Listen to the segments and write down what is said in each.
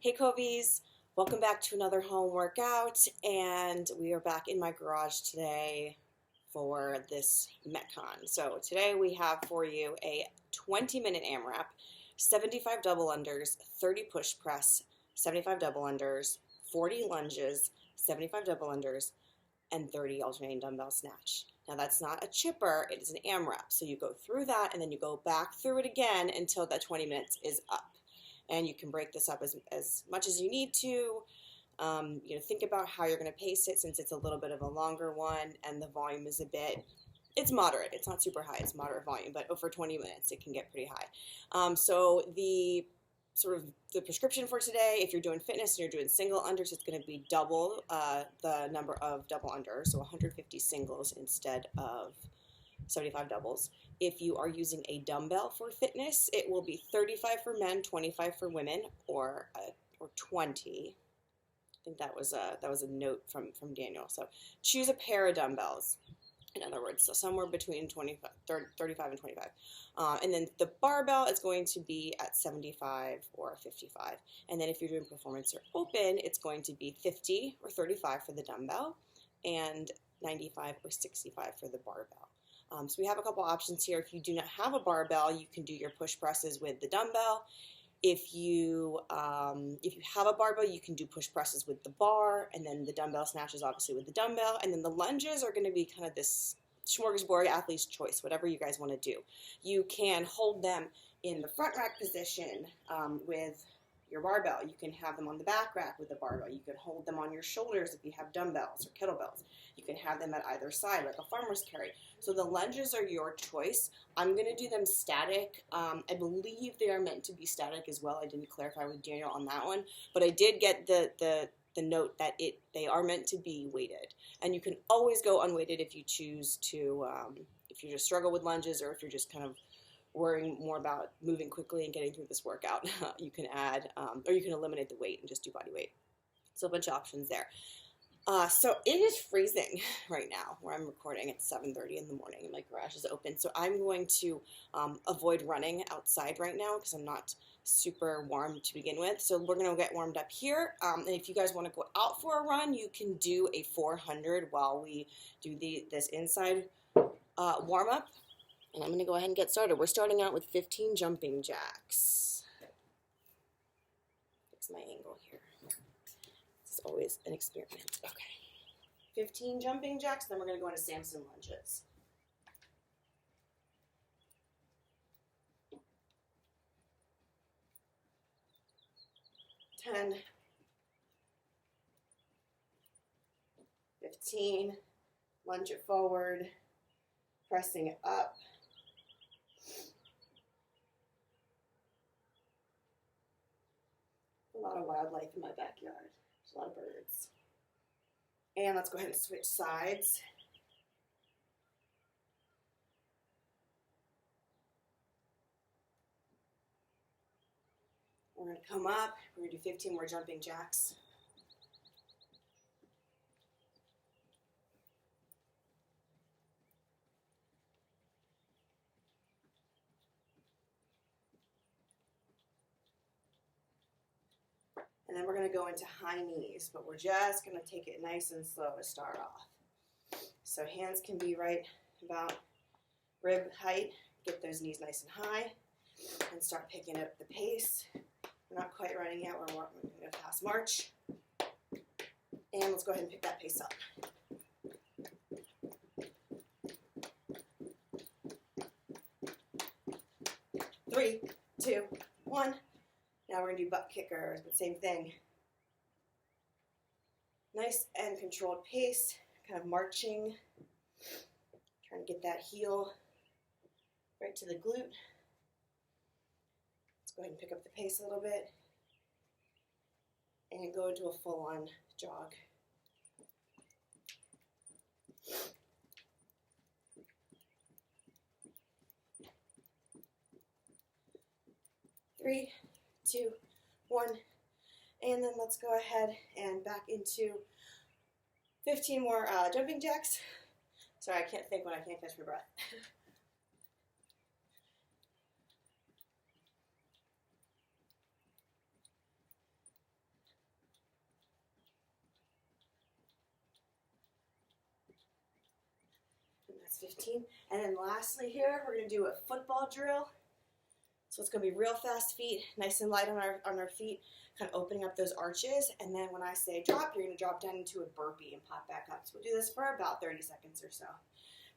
Hey Covies, welcome back to another home workout, and we are back in my garage today for this Metcon. So today we have for you a 20-minute AMRAP, 75 double unders, 30 push press, 75 double unders, 40 lunges, 75 double unders, and 30 alternating dumbbell snatch. Now that's not a chipper, it is an AMRAP. So you go through that and then you go back through it again until that 20 minutes is up. And you can break this up as much as you need to. Think about how you're going to pace it since it's a little bit of a longer one and the volume is it's moderate. It's not super high, it's moderate volume, but over 20 minutes it can get pretty high. So the prescription for today, if you're doing fitness and you're doing single unders, it's going to be double the number of double unders, so 150 singles instead of 75 doubles. If you are using a dumbbell for fitness, it will be 35 for men, 25 for women, or 20. I think that was a note from Daniel. So choose a pair of dumbbells. In other words, so somewhere between 35 and 25. And then the barbell is going to be at 75 or 55. And then if you're doing performance or open, it's going to be 50 or 35 for the dumbbell and 95 or 65 for the barbell. So we have a couple options here. If you do not have a barbell, you can do your push presses with the dumbbell. If you have a barbell, you can do push presses with the bar, and then the dumbbell snatches obviously with the dumbbell, and then the lunges are going to be kind of this smorgasbord, athlete's choice, whatever you guys want to do. You can hold them in the front rack position with your barbell. You can have them on the back rack with the barbell. You can hold them on your shoulders if you have dumbbells or kettlebells. You can have them at either side like a farmer's carry. So the lunges are your choice. I'm going to do them static. I believe they are meant to be static as well. I didn't clarify with Daniel on that one, but I did get the note that they are meant to be weighted. And you can always go unweighted if you choose to, if you just struggle with lunges or if you're just kind of worrying more about moving quickly and getting through this workout. You can add, or you can eliminate the weight and just do body weight. So a bunch of options there. So it is freezing right now where I'm recording at 7:30 in the morning and my garage is open. So I'm going to avoid running outside right now because I'm not super warm to begin with. So we're going to get warmed up here. And if you guys want to go out for a run, you can do a 400 while we do this inside warm up. And I'm going to go ahead and get started. We're starting out with 15 jumping jacks. Fix my angle here. This is always an experiment. Okay. 15 jumping jacks, then we're going to go into Samson lunges. Ten, 15, lunge it forward, pressing it up. A lot of wildlife in my backyard. There's a lot of birds. And let's go ahead and switch sides. We're going to come up. We're going to do 15 more jumping jacks. And then we're going to go into high knees, but we're just going to take it nice and slow to start off. So hands can be right about rib height. Get those knees nice and high and start picking up the pace. We're not quite running yet. We're going to go fast march. And let's go ahead and pick that pace up. 3, 2, 1. Now we're going to do butt kickers, but same thing. Nice and controlled pace, kind of marching. Trying to get that heel right to the glute. Let's go ahead and pick up the pace a little bit. And go into a full-on jog. Three, 2, 1, and then let's go ahead and back into 15 more jumping jacks. Sorry, I can't think when I can't catch my breath. That's 15. And then lastly here, we're going to do a football drill. So it's going to be real fast feet, nice and light on our feet, kind of opening up those arches. And then when I say drop, you're going to drop down into a burpee and pop back up. So we'll do this for about 30 seconds or so.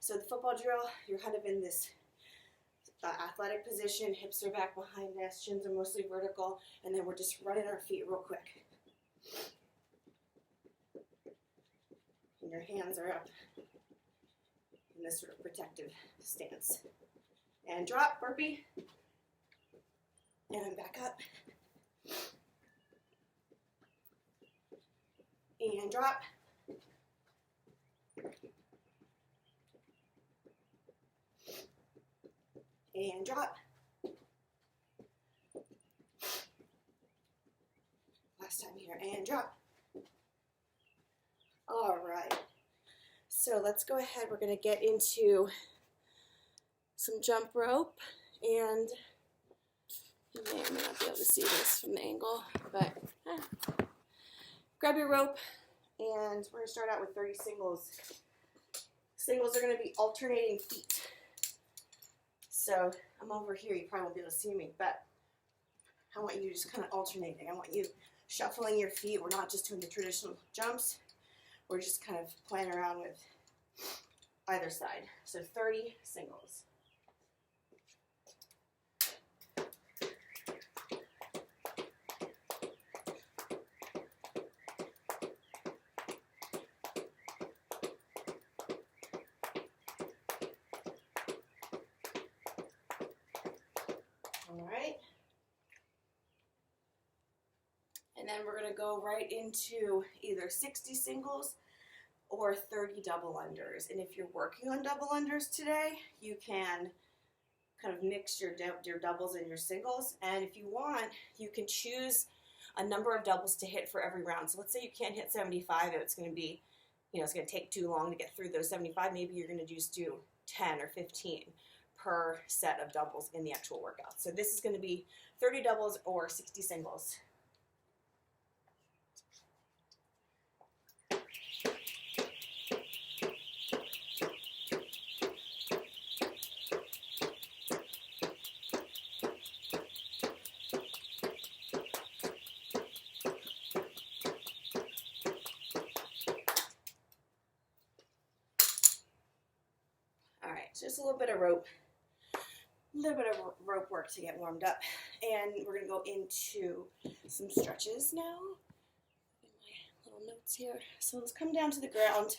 So the football drill, you're kind of in this athletic position, hips are back behind us, shins are mostly vertical, and then we're just running our feet real quick. And your hands are up in this sort of protective stance. And drop, burpee. And back up. And drop. And drop. Last time here, and drop. All right. So let's go ahead. We're going to get into some jump rope, and you may or may not be able to see this from the angle, but grab your rope, and we're going to start out with 30 singles. Singles are going to be alternating feet. So I'm over here, you probably won't be able to see me, but I want you just kind of alternating. I want you shuffling your feet. We're not just doing the traditional jumps. We're just kind of playing around with either side. So 30 singles. All right. And then we're going to go right into either 60 singles or 30 double unders. And if you're working on double unders today, you can kind of mix your doubles and your singles. And if you want, you can choose a number of doubles to hit for every round. So let's say you can't hit 75, it's going to be, it's going to take too long to get through those 75. Maybe you're going to just do 10 or 15 per set of doubles in the actual workout. So this is going to be 30 doubles or 60 singles. Just a little bit of rope work to get warmed up. And we're going to go into some stretches now. My little notes here. So let's come down to the ground.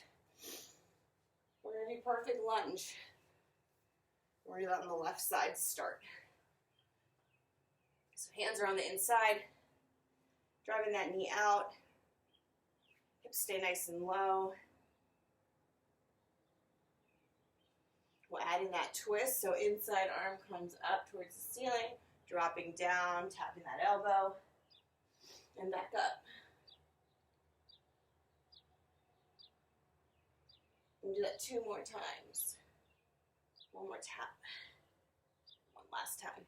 We're going to do perfect lunge. We're going to do that on the left side to start. So hands are on the inside, driving that knee out. Hips stay nice and low. We'll add in that twist, so inside arm comes up towards the ceiling, dropping down, tapping that elbow, and back up. We'll do that 2 more times. 1 more tap. 1 last time.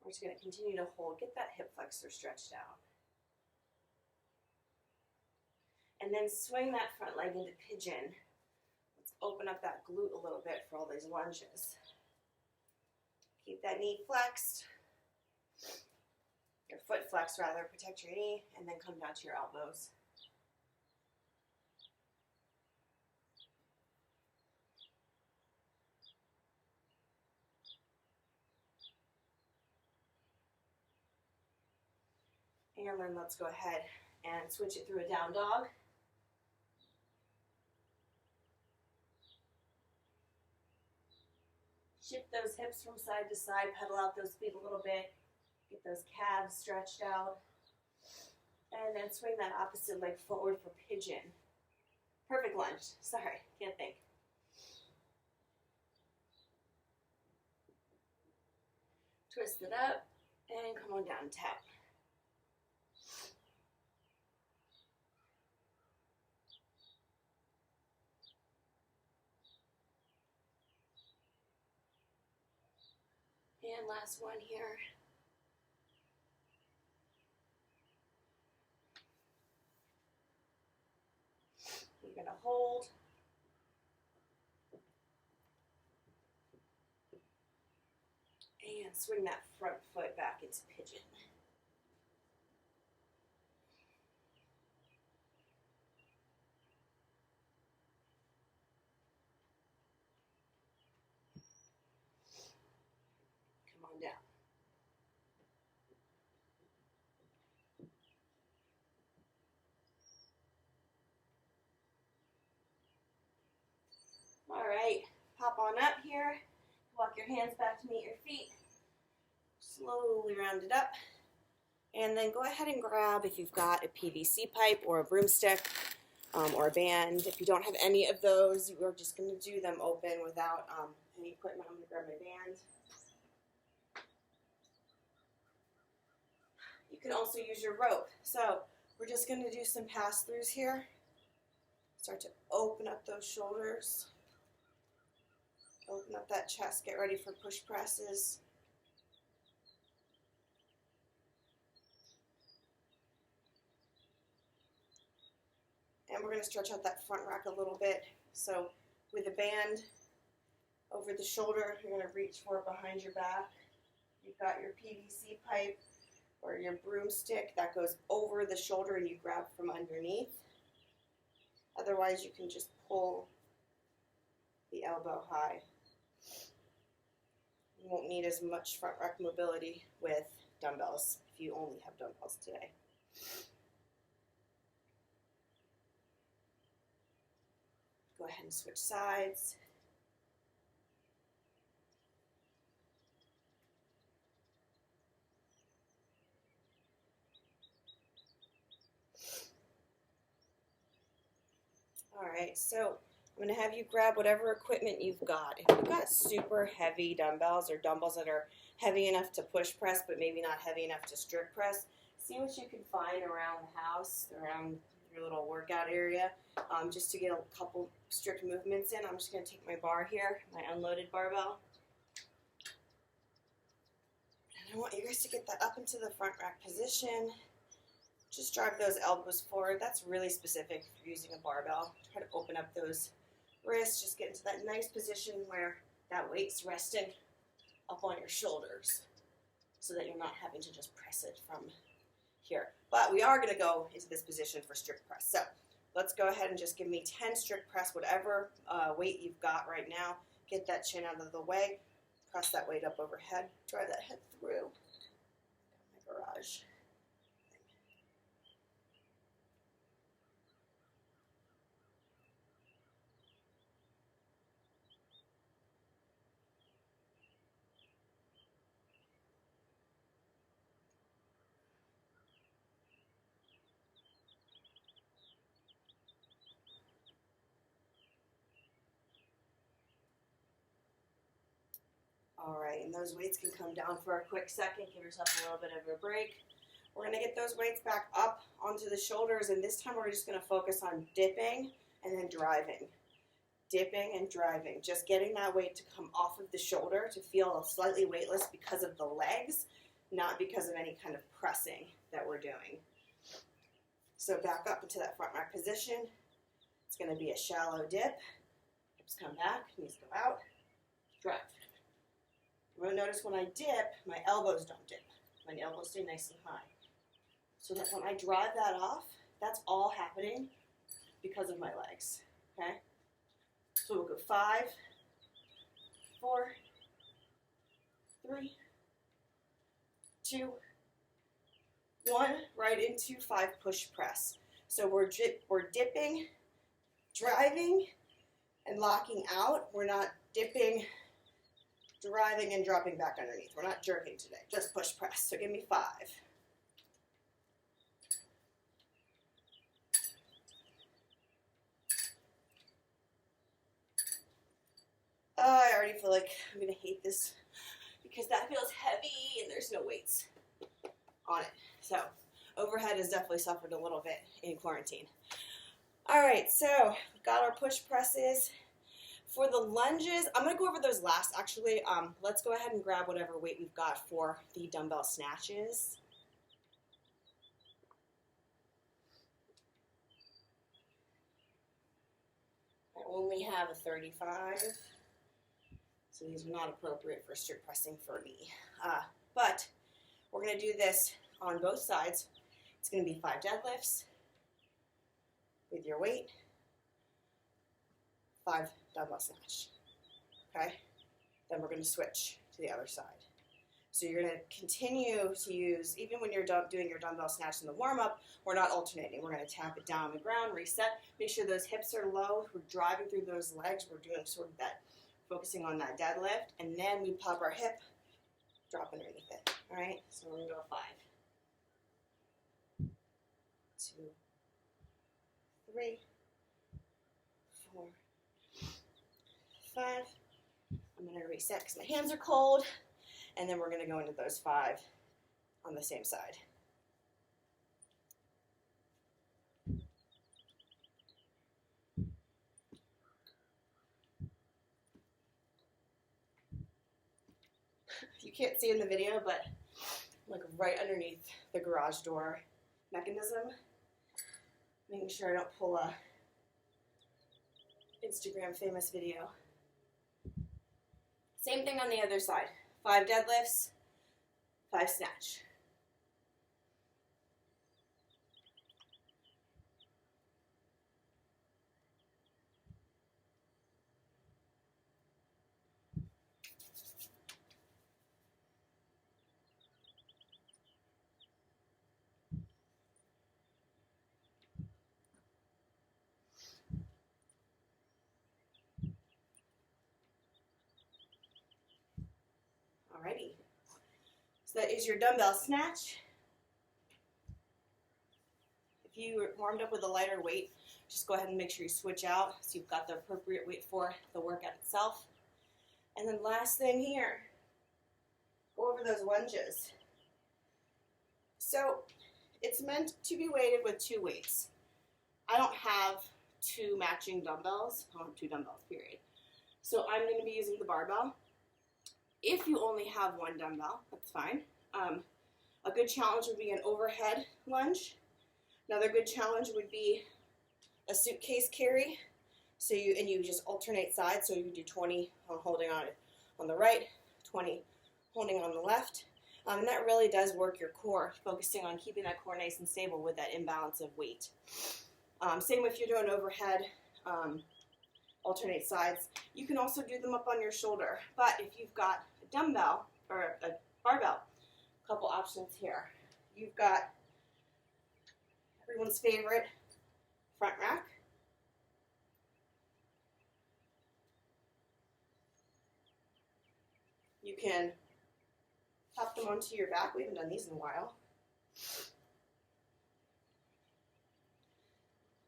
We're just going to continue to hold. Get that hip flexor stretched out. And then swing that front leg into pigeon. Let's open up that glute a little bit for all these lunges. Keep that knee flexed. Your foot flexed rather, protect your knee, and then come down to your elbows. And then let's go ahead and switch it through a down dog. Shift those hips from side to side, pedal out those feet a little bit, get those calves stretched out, and then swing that opposite leg forward for pigeon. Perfect lunge. Sorry, can't think. Twist it up, and come on down and tap. And last one here. hold. And swing that front foot back into pigeon. Come on down. All right, hop on up here. Walk your hands back to meet your feet. Slowly round it up. And then go ahead and grab, if you've got a PVC pipe or a broomstick or a band. If you don't have any of those, we're just going to do them open without any equipment. I'm going to grab my band. You can also use your rope. So we're just going to do some pass-throughs here. Start to open up those shoulders. Open up that chest. Get ready for push presses. And we're going to stretch out that front rack a little bit. So with a band over the shoulder, you're going to reach for it behind your back. You've got your PVC pipe or your broomstick that goes over the shoulder and you grab from underneath. Otherwise, you can just pull the elbow high. You won't need as much front rack mobility with dumbbells if you only have dumbbells today. Go ahead and switch sides. All right, so I'm going to have you grab whatever equipment you've got. If you've got super heavy dumbbells or dumbbells that are heavy enough to push press but maybe not heavy enough to strict press, see what you can find around the house, around your little workout area, just to get a couple strict movements in. I'm just going to take my bar here, my unloaded barbell. And I want you guys to get that up into the front rack position. Just drive those elbows forward. That's really specific if you're using a barbell. Try to open up those wrists. Just get into that nice position where that weight's resting up on your shoulders so that you're not having to just press it from here. But we are going to go into this position for strict press. So let's go ahead and just give me 10 strict press, whatever weight you've got right now. Get that chin out of the way. Press that weight up overhead. Drive that head through. My garage. All right, and those weights can come down for a quick second. Give yourself a little bit of a break. We're going to get those weights back up onto the shoulders, and this time we're just going to focus on dipping and then driving. Dipping and driving. Just getting that weight to come off of the shoulder to feel slightly weightless because of the legs, not because of any kind of pressing that we're doing. So back up into that front rack position. It's going to be a shallow dip. Hips come back, knees go out, drive. You'll notice when I dip, my elbows don't dip. My elbows stay nice and high. So that when I drive that off, that's all happening because of my legs, okay? So we'll go 5, 4, 3, 2, 1, right into 5 push press. So we're dipping, driving, and locking out. We're not dipping, driving, and dropping back underneath. We're not jerking today, just push press. So give me 5. Oh, I already feel like I'm going to hate this because that feels heavy and there's no weights on it. So overhead has definitely suffered a little bit in quarantine. All right, so we've got our push presses. For the lunges, I'm going to go over those last, actually. Let's go ahead and grab whatever weight we've got for the dumbbell snatches. only have a 35, so these are not appropriate for strict pressing for me. But we're going to do this on both sides. It's going to be 5 deadlifts with your weight, 5 dumbbell snatch, okay? Then we're going to switch to the other side. So you're going to continue to use, even when you're doing your dumbbell snatch in the warm-up, we're not alternating. We're going to tap it down on the ground, reset, make sure those hips are low. We're driving through those legs. We're doing sort of that, focusing on that deadlift, and then we pop our hip, drop underneath it, all right? So we're going to go 5, 2, 3, 4, 5. I'm going to reset because my hands are cold, and then we're going to go into those 5 on the same side. You can't see in the video, but like right underneath the garage door mechanism, making sure I don't pull a Instagram famous video. Same thing on the other side. 5 deadlifts, 5 snatch. Alrighty, so that is your dumbbell snatch. If you warmed up with a lighter weight, just go ahead and make sure you switch out so you've got the appropriate weight for the workout itself. And then last thing here, go over those lunges. So it's meant to be weighted with 2 weights. I don't have 2 matching dumbbells. I don't have 2 dumbbells, period. So I'm going to be using the barbell. If you only have 1 dumbbell, that's fine. A good challenge would be an overhead lunge. Another good challenge would be a suitcase carry. So you just alternate sides. So you do 20 holding on the right, 20 holding on the left. And that really does work your core, focusing on keeping that core nice and stable with that imbalance of weight. Same if you're doing overhead, alternate sides. You can also do them up on your shoulder. But if you've got a dumbbell or a barbell, a couple options here. You've got everyone's favorite front rack. You can pop them onto your back. We haven't done these in a while.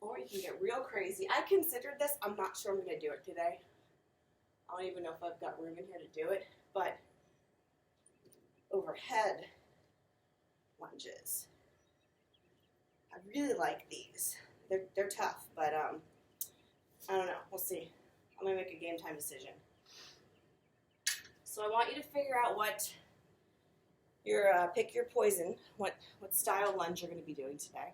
Or you can get real crazy. I considered this. I'm not sure I'm going to do it today. I don't even know if I've got room in here to do it. But overhead lunges. I really like these. They're tough, but I don't know. We'll see. I'm going to make a game time decision. So I want you to figure out what your pick your poison, what style lunge you're going to be doing today.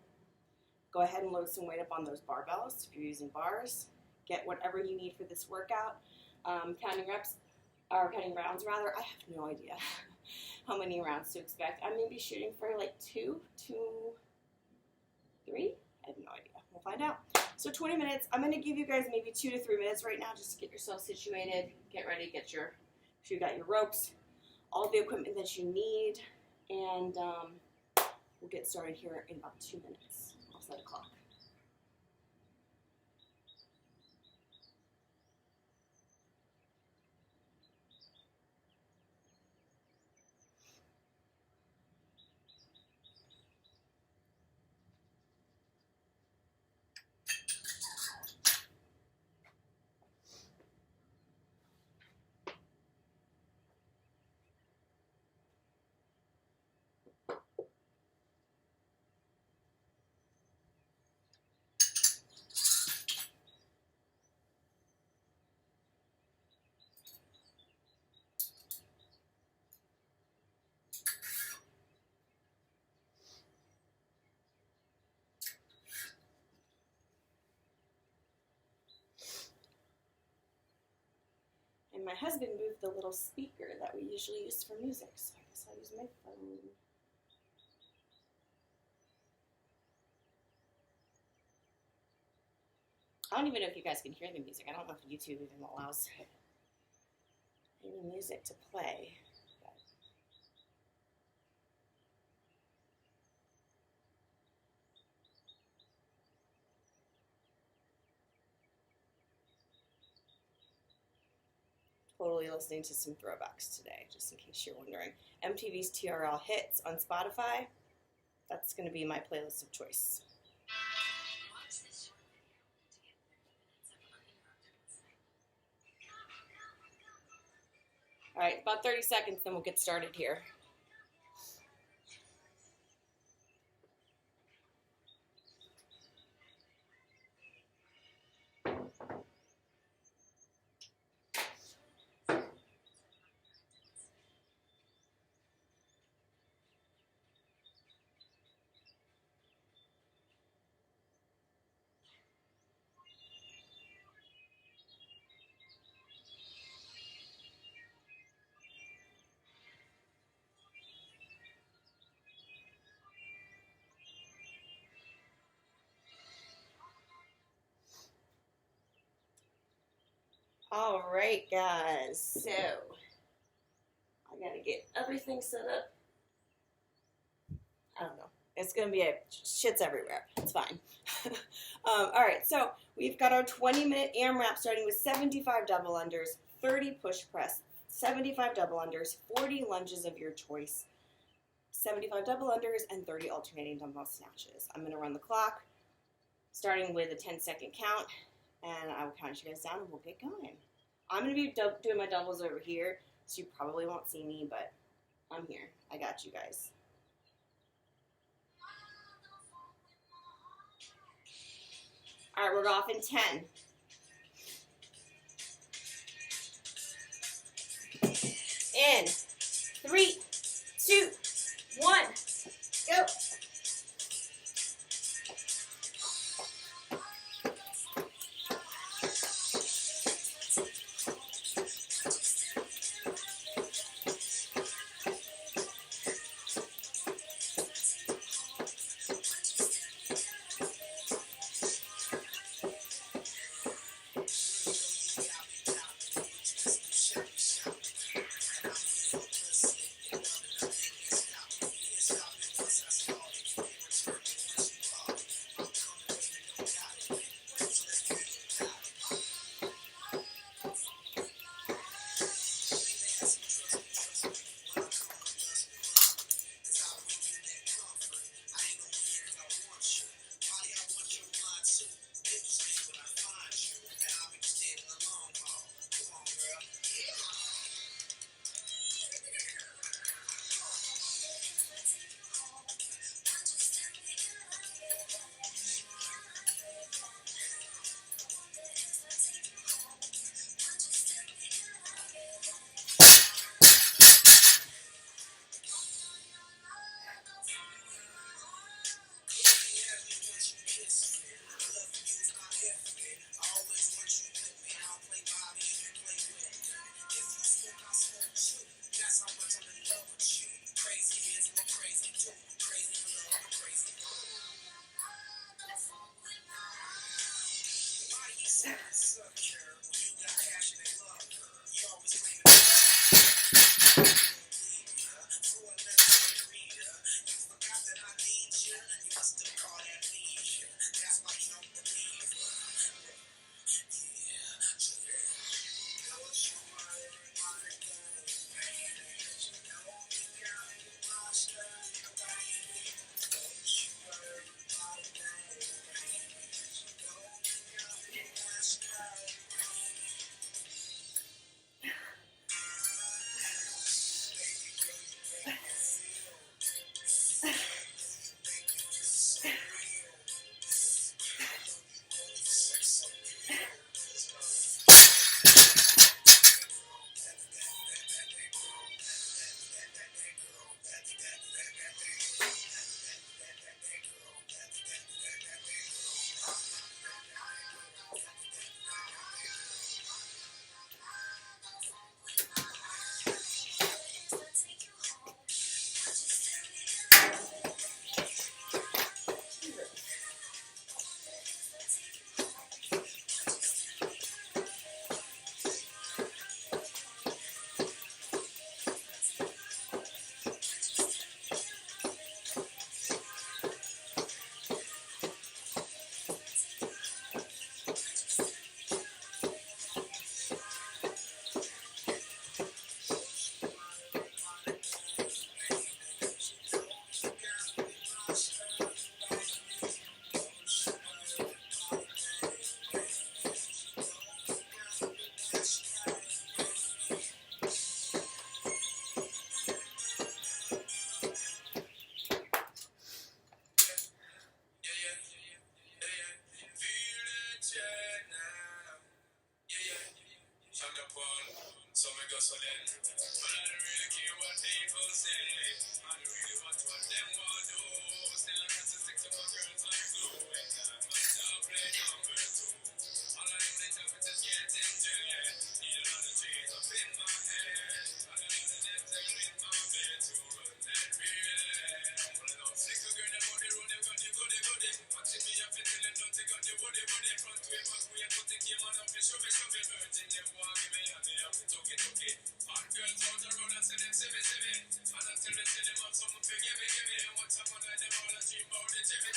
Go ahead and load some weight up on those barbells. If you're using bars, get whatever you need for this workout. Counting rounds rather. I have no idea how many rounds to expect. I'm going to be shooting for like 2, 3. I have no idea. We'll find out. So 20 minutes. I'm going to give you guys maybe 2 to 3 minutes right now just to get yourself situated, get ready, make sure you got your ropes, all the equipment that you need, and we'll get started here in about 2 minutes. I'll set a clock. my husband moved the little speaker that we usually use for music, so I guess I'll use my phone. I don't even know if you guys can hear the music. I don't know if YouTube even allows any music to play. Totally listening to some throwbacks today, just in case you're wondering. MTV's TRL Hits on Spotify. That's going to be my playlist of choice. All right, about 30 seconds, then we'll get started here. All right, guys, so I gotta get everything set up. I don't know. It's gonna be shit's everywhere. It's fine. All right, so we've got our 20-minute AMRAP starting with 75 double unders, 30 push press, 75 double unders, 40 lunges of your choice, 75 double unders, and 30 alternating dumbbell snatches. I'm gonna run the clock, starting with a 10-second count, and I will count you guys down and we'll get going. I'm going to be doing my doubles over here, so you probably won't see me, but I'm here. I got you guys. All right, we're off in 10. In 3, 2, 1, go. So me go so then, but I don't really care what people say. I don't really want what them want do. Still I got to stick to my girls like glue. And I might not play number two. All I know the temperatures getting jet. Need a lot of trees up in my head. And a lot of them telling my bed to run that relay. But I don't stick to girl, them on the road, they got the goody goody. Watching me up until them don't take out the woody woody. Front way back, we have put the game on up, shove it, virgin, them walk me and me up to took it. Hot girls out the road, I say them sibby. And until they say them have something big, give me. And what time I like them all, I dream about the jibby.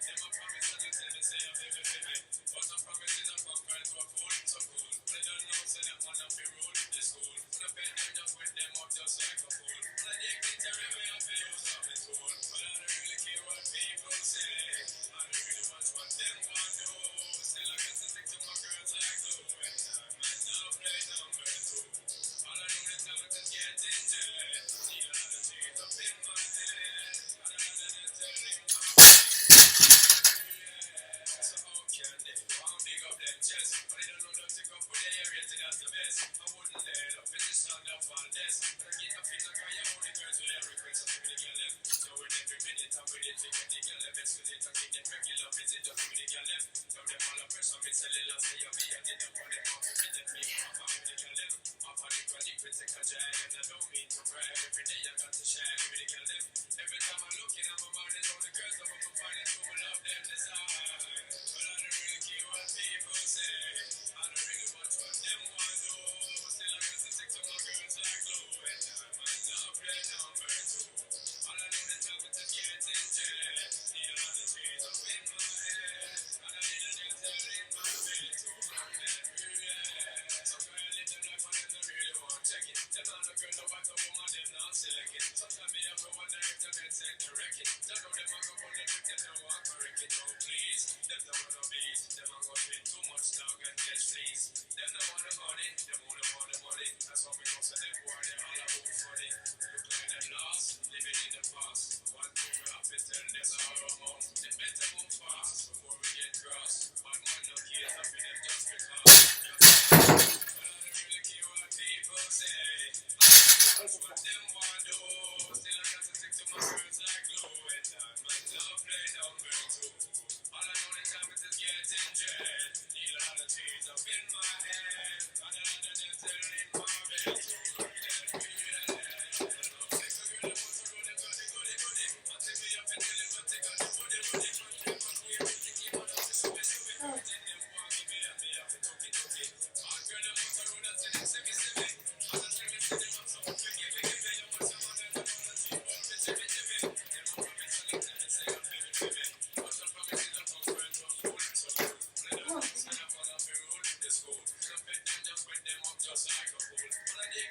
Them a promise and they tell me say I'm baby. But the promise is a conquer to a fool, so cool. But they don't know, say that man up the road, the school. When I pay them, just with them up just like a fool. When I dig the terrible, I feel use of the tool. But I don't really care what people say. I don't really watch what them want do. Still I get to stick to my girls like glue. And I might not play number two. All I know is how to get in jet. Need a lot of cheese up in my head. And a lot of them telling my so how can they want big up them chest? But they don't know them to go for the area to that's the best. I wouldn't let up in the stand up on this. But I get up in the guy, I only girls with every quick so give me the girl left. So with every minute I'm with it, to get the girl left. It's with it, I keep them regular visit just with the girl left. Now them all a pressure, me cellular, say I'm me, I did them for them off. With them me, I'm with the girl left. I'm on the project with take a jab. And I don't mean to brag, every day I got to share with the girl left. Every time I look in, I'm mind is all the girls that I'm finding who love them desire. But I don't really care what people say. I don't really watch what them want do. Still I got to stick to my girls like glue. And I might not play number two. All I know the time is to get in jet. Need a lot of trees up in my head. And I need a new tell in my bed to run that relay. Some girl live them life and them don't really want check it. Them not a girl, no wife, no woman, them not select it. Sometimes me have to wonder if them head set to wreck it. Don't know them a go on them if them don't want correct it. No please, them don't want no beat. Them a go spend too much dog and catch fleas. Them don't want the money, them only want the money. That's how me know so them boy they all about funny. Look like them lost, living in the past. One thing we have to tell there's our amount. They better move fast before we get cross. But man no care up in them just because. But I don't really care what people say. I don't what them want do. Still I got to stick to my words like glue. And I might not play number two. All I know the time is to get in jet. Need a lot of trees up in my head. And a lot of them telling my bed to run that relay. And I'm sick of girl, I want to roll them, got the goody. I take me up and tell them what they got the woody. Front way back, we have to keep on up to shove it. Virgin, them want give me and me have to took it. Hot girl, them out the road and say them sibby. As I tell them, say them have something to give. You want some of them, I don't know, see what me jibby. Them a promise and they tell me say I'm baby. But the promise is a conquer to a fool, so cool. Play the rules and I follow the rule, the school. Some bet them just wet them up just like a fool. But I dig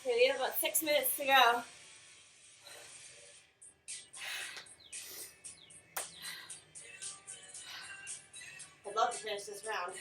Okay, we have about 6 minutes to go. I'd love to finish this round.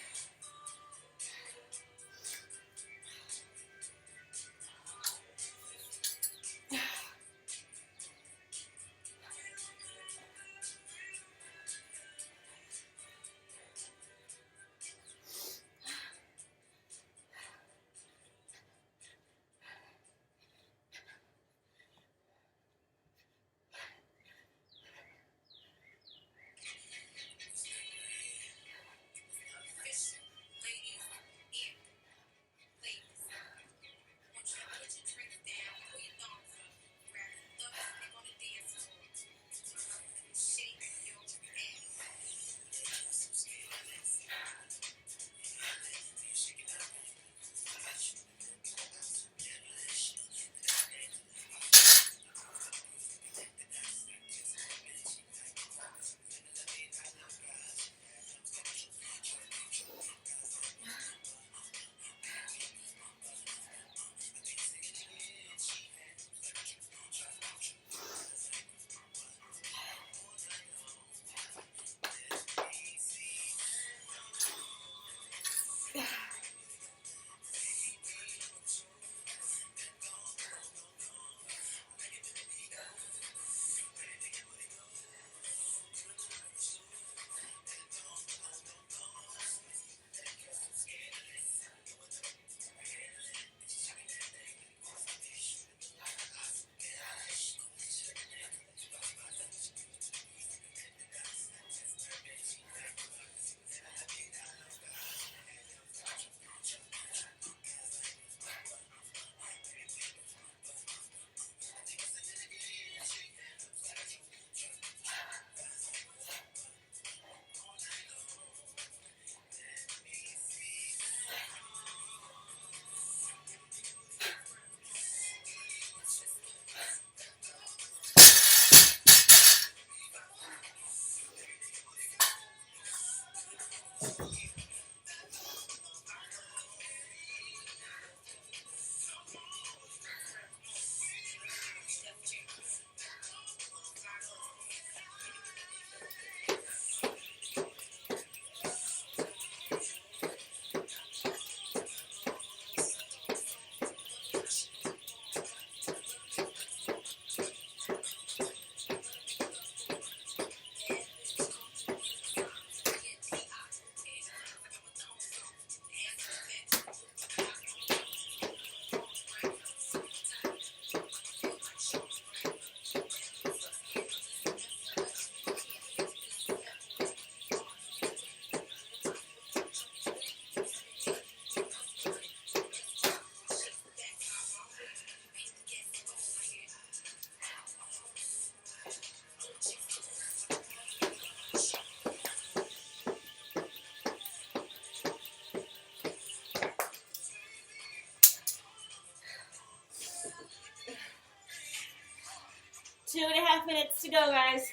Two and a half minutes to go, guys.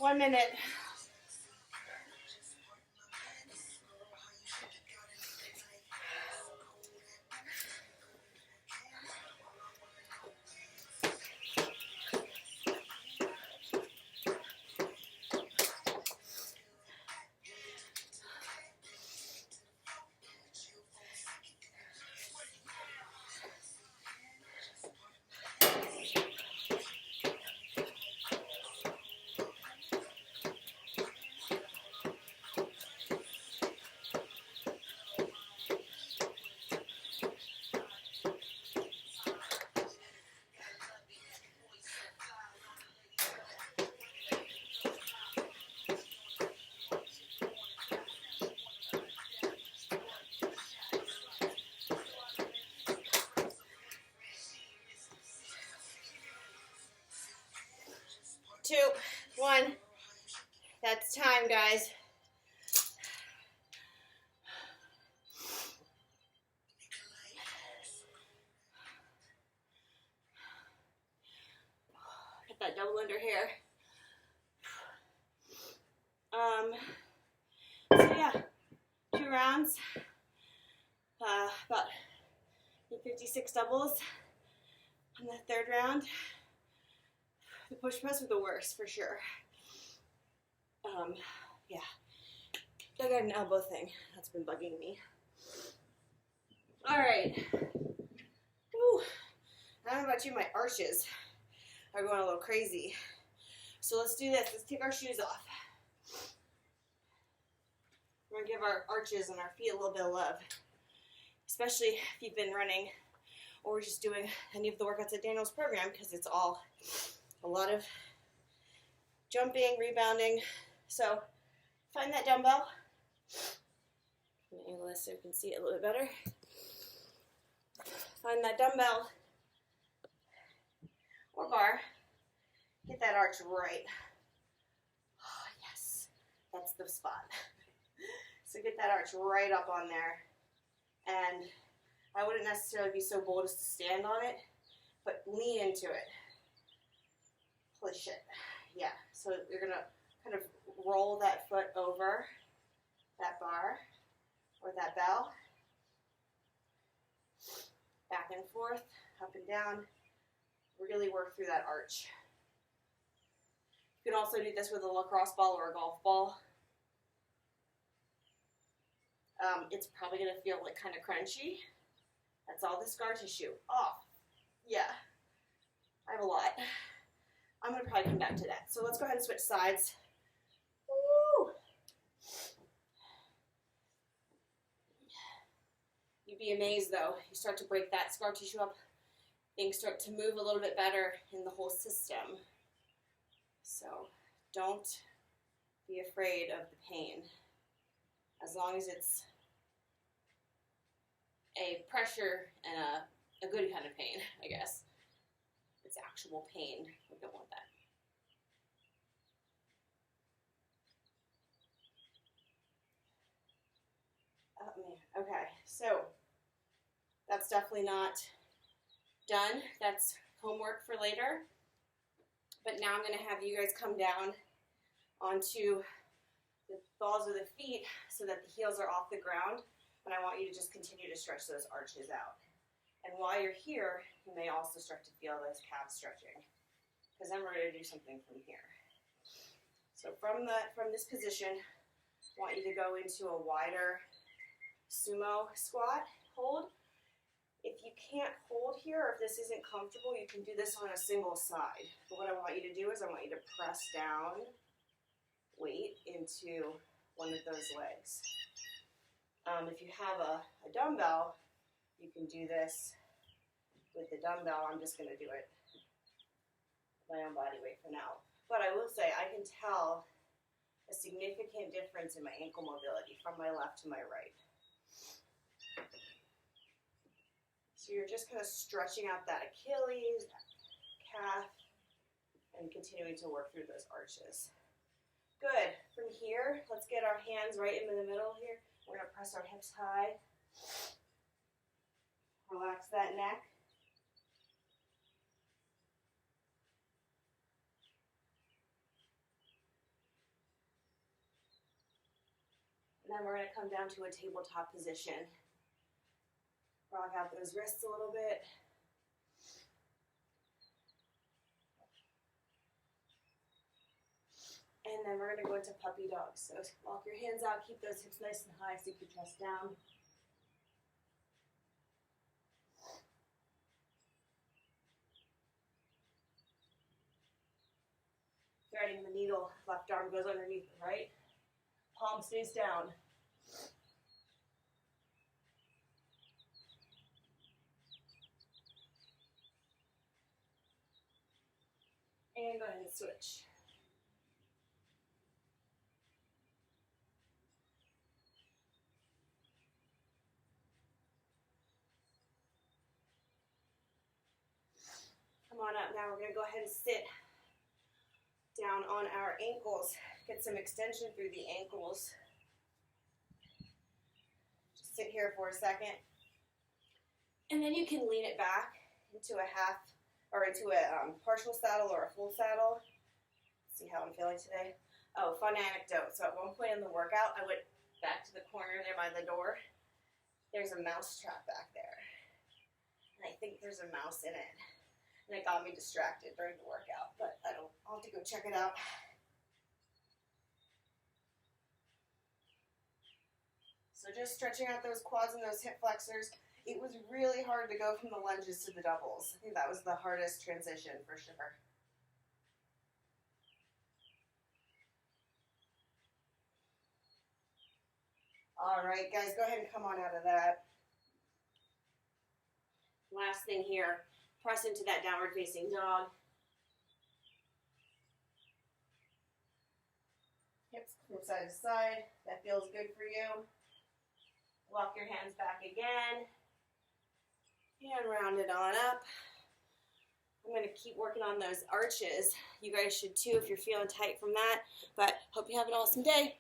One minute. 2, 1. That's time, guys. Get that double under here. So yeah, 2 rounds, about 56 doubles on the 3rd round. The push press were the worst for sure. Yeah, I got an elbow thing that's been bugging me. All right. Whew. I don't know about you, my arches are going a little crazy. So let's do this. Let's take our shoes off. We're gonna give our arches and our feet a little bit of love, especially if you've been running or just doing any of the workouts at Daniel's program, because it's all a lot of jumping, rebounding. So find that dumbbell. I'm gonna angle this so you can see it a little bit better. Find that dumbbell or bar. Get that arch right. Oh, yes, that's the spot. So get that arch right up on there. And I wouldn't necessarily be so bold as to stand on it, but lean into it. Push it. Yeah, so you're gonna kind of roll that foot over that bar or that bell. Back and forth, up and down. Really work through that arch. You can also do this with a lacrosse ball or a golf ball. It's probably going to feel like kind of crunchy. That's all the scar tissue. Oh, yeah. I have a lot. I'm going to probably come back to that. So let's go ahead and switch sides. Woo! You'd be amazed, though. You start to break that scar tissue up, things start to move a little bit better in the whole system. So don't be afraid of the pain. As long as it's a pressure and a good kind of pain, I guess. It's actual pain. We don't want that. Oh, man. Okay, so that's definitely not done. That's homework for later. But now I'm going to have you guys come down onto the balls of the feet so that the heels are off the ground. And I want you to just continue to stretch those arches out. And while you're here, you may also start to feel those calves stretching, because I'm ready to do something from here. So from this position, I want you to go into a wider sumo squat hold. If you can't hold here, or if this isn't comfortable, you can do this on a single side. But what I want you to do is I want you to press down weight into one of those legs. If you have a dumbbell, you can do this with the dumbbell. I'm just going to do it with my own body weight for now. But I will say I can tell a significant difference in my ankle mobility from my left to my right. So you're just kind of stretching out that Achilles, that calf, and continuing to work through those arches. Good. From here, let's get our hands right into the middle here. We're going to press our hips high. Relax that neck. And then we're going to come down to a tabletop position. Rock out those wrists a little bit. And then we're going to go into puppy dog. So walk your hands out, keep those hips nice and high, sink your chest down. Threading the needle, left arm goes underneath the right. Palm stays down. And go ahead and switch. Come on up now. We're going to go ahead and sit down on our ankles. Get some extension through the ankles. Just sit here for a second. And then you can lean it back into a half, or into a partial saddle or a full saddle. See how I'm feeling today? Oh, fun anecdote. So at one point in the workout, I went back to the corner there by the door. There's a mouse trap back there. And I think there's a mouse in it. And it got me distracted during the workout, but I'll have to go check it out. So just stretching out those quads and those hip flexors. It was really hard to go from the lunges to the doubles. I think that was the hardest transition for sure. All right, guys, go ahead and come on out of that. Last thing here, press into that downward facing dog. Hips from side to side. That feels good for you. Walk your hands back again. And round it on up. I'm going to keep working on those arches. You guys should too if you're feeling tight from that. But hope you have an awesome day.